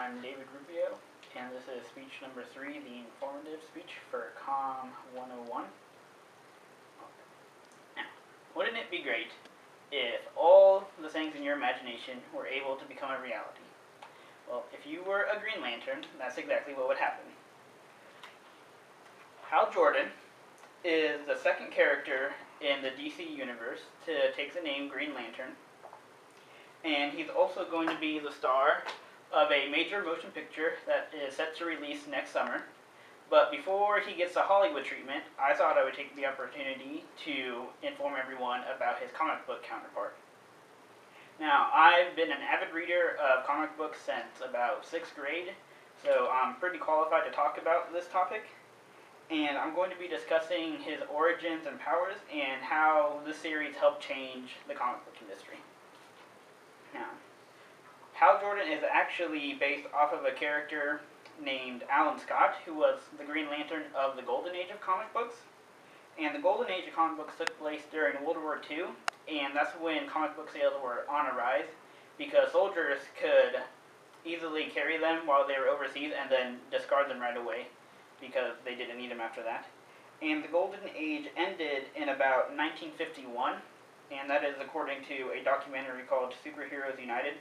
I'm David Rubio, and this is speech number 3, the informative speech for COM 101. Now, wouldn't it be great if all the things in your imagination were able to become a reality? Well, if you were a Green Lantern, that's exactly what would happen. Hal Jordan is the second character in the DC universe to take the name Green Lantern, and he's also going to be the star of a major motion picture that is set to release next summer. But before he gets the Hollywood treatment, I thought I would take the opportunity to inform everyone about his comic book counterpart. Now, I've been an avid reader of comic books since about 6th grade, so I'm pretty qualified to talk about this topic. And I'm going to be discussing his origins and powers and how this series helped change the comic book industry. Now, Hal Jordan is actually based off of a character named Alan Scott, who was the Green Lantern of the Golden Age of comic books. And the Golden Age of comic books took place during World War II, and that's when comic book sales were on a rise, because soldiers could easily carry them while they were overseas and then discard them right away, because they didn't need them after that. And the Golden Age ended in about 1951, and that is according to a documentary called Superheroes United,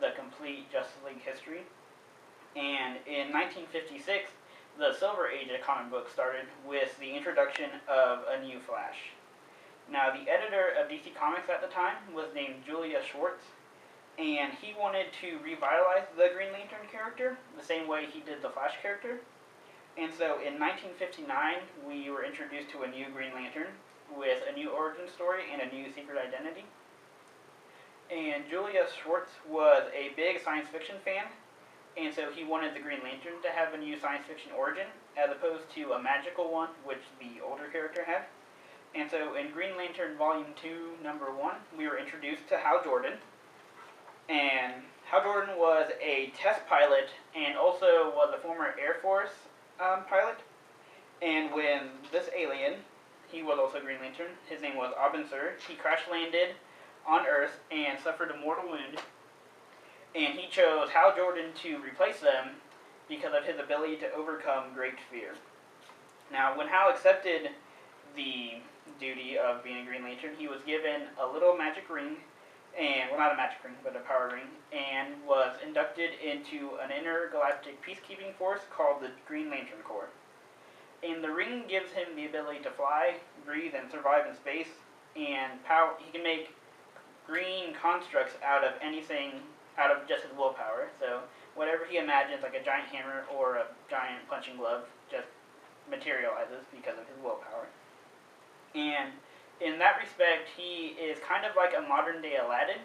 The Complete Justice League History. And in 1956, the Silver Age of comic books started with the introduction of a new Flash. Now, the editor of DC Comics at the time was named Julius Schwartz, and he wanted to revitalize the Green Lantern character the same way he did the Flash character. And so in 1959, we were introduced to a new Green Lantern with a new origin story and a new secret identity. And Julius Schwartz was a big science fiction fan, and so he wanted the Green Lantern to have a new science fiction origin, as opposed to a magical one, which the older character had. And so in Green Lantern Volume 2, Number 1, we were introduced to Hal Jordan. And Hal Jordan was a test pilot and also was a former Air Force pilot. And when this alien, he was also Green Lantern, his name was Abin Sur, he crash landed on Earth and suffered a mortal wound. And he chose Hal Jordan to replace them because of his ability to overcome great fear. Now, when Hal accepted the duty of being a Green Lantern, he was given a little magic ring, and, well, not a magic ring, but a power ring, and was inducted into an intergalactic peacekeeping force called the Green Lantern Corps. And the ring gives him the ability to fly, breathe, and survive in space, and he can make green constructs out of anything, out of just his willpower. So whatever he imagines, like a giant hammer or a giant punching glove, just materializes because of his willpower. And in that respect, he is kind of like a modern-day Aladdin,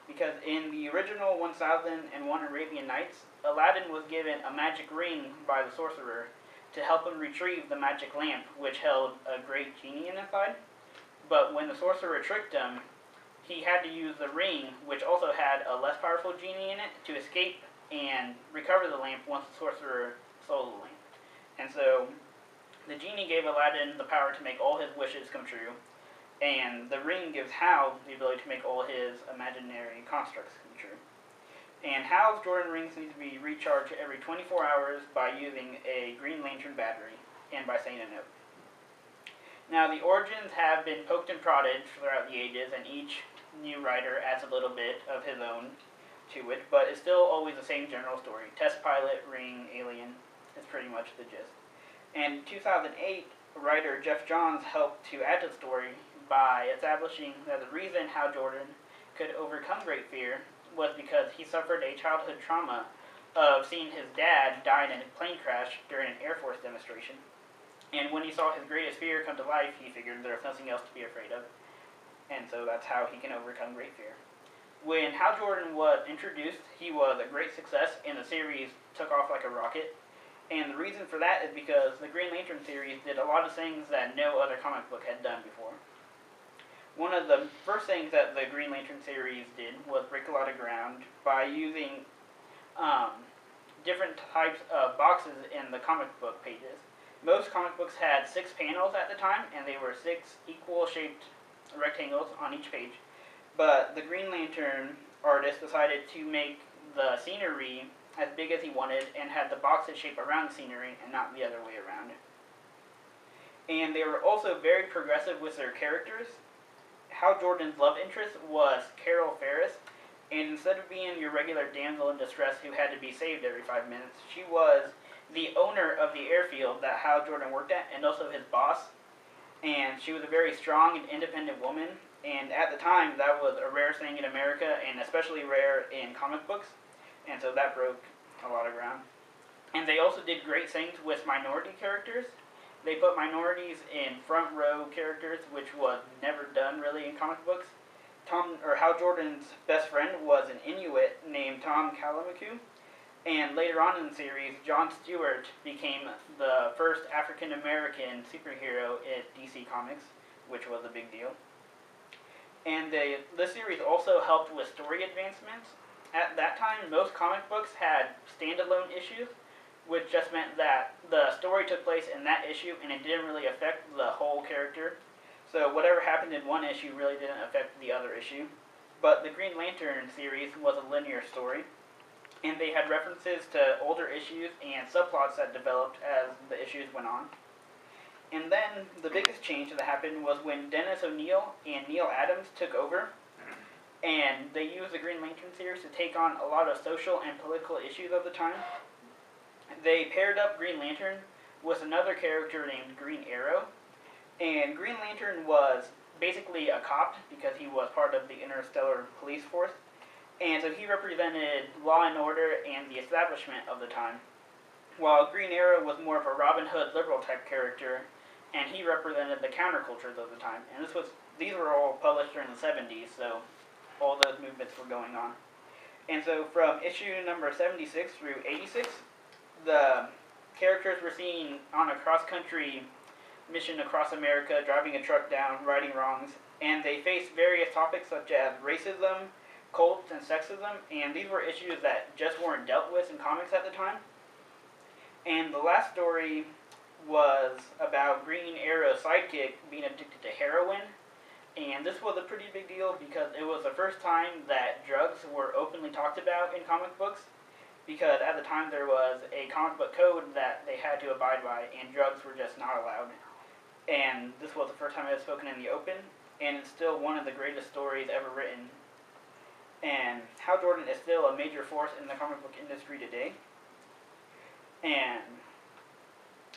because in the original 1001 Arabian Nights, Aladdin was given a magic ring by the sorcerer to help him retrieve the magic lamp, which held a great genie inside. But when the sorcerer tricked him, he had to use the ring, which also had a less powerful genie in it, to escape and recover the lamp once the sorcerer stole the lamp. And so the genie gave Aladdin the power to make all his wishes come true, and the ring gives Hal the ability to make all his imaginary constructs come true. And Hal's Jordan rings need to be recharged every 24 hours by using a Green Lantern battery and by saying a note. Now, the origins have been poked and prodded throughout the ages, and each new writer adds a little bit of his own to it, but it's still always the same general story. Test pilot, ring, alien, is pretty much the gist. And in 2008, writer Jeff Johns helped to add to the story by establishing that the reason Hal Jordan could overcome great fear was because he suffered a childhood trauma of seeing his dad die in a plane crash during an Air Force demonstration. And when he saw his greatest fear come to life, he figured there was nothing else to be afraid of. And so that's how he can overcome great fear. When Hal Jordan was introduced, he was a great success, and the series took off like a rocket. And the reason for that is because the Green Lantern series did a lot of things that no other comic book had done before. One of the first things that the Green Lantern series did was break a lot of ground by using different types of boxes in the comic book pages. Most comic books had 6 panels at the time, and they were 6 equal-shaped rectangles on each page. But the Green Lantern artist decided to make the scenery as big as he wanted and had the boxes shaped around the scenery and not the other way around. And they were also very progressive with their characters. Hal Jordan's love interest was Carol Ferris, and instead of being your regular damsel in distress who had to be saved every 5 minutes, she was the owner of the airfield that Hal Jordan worked at and also his boss. And she was a very strong and independent woman, and at the time that was a rare thing in America and especially rare in comic books, and so that broke a lot of ground. And they also did great things with minority characters. They put minorities in front row characters, which was never done really in comic books. Hal Jordan's best friend was an Inuit named Tom Kalamaku, and later on in the series, Jon Stewart became the first African American superhero at DC Comics, which was a big deal. And the series also helped with story advancements. At that time, most comic books had standalone issues, which just meant that the story took place in that issue and it didn't really affect the whole character. So whatever happened in one issue really didn't affect the other issue. But the Green Lantern series was a linear story, and they had references to older issues and subplots that developed as the issues went on. And then the biggest change that happened was when Dennis O'Neil and Neil Adams took over, and they used the Green Lantern series to take on a lot of social and political issues of the time. They paired up Green Lantern with another character named Green Arrow, and Green Lantern was basically a cop because he was part of the Interstellar Police Force, and so he represented law and order and the establishment of the time, while Green Arrow was more of a Robin Hood liberal type character, and he represented the countercultures of the time. And these were all published during the 70s, so all those movements were going on. And so from issue number 76 through 86, the characters were seen on a cross-country mission across America, driving a truck down, righting wrongs, and they faced various topics such as racism, cults, and sexism, and these were issues that just weren't dealt with in comics at the time. And the last story was about Green Arrow's sidekick being addicted to heroin, and this was a pretty big deal because it was the first time that drugs were openly talked about in comic books, because at the time there was a comic book code that they had to abide by, and drugs were just not allowed. And this was the first time it was spoken in the open, and it's still one of the greatest stories ever written. And Hal Jordan is still a major force in the comic book industry today. And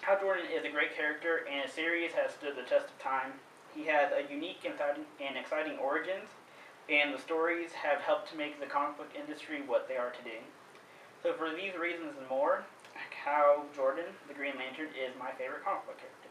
Hal Jordan is a great character, and his series has stood the test of time. He has a unique and exciting origins, and the stories have helped to make the comic book industry what they are today. So for these reasons and more, Hal Jordan, the Green Lantern, is my favorite comic book character.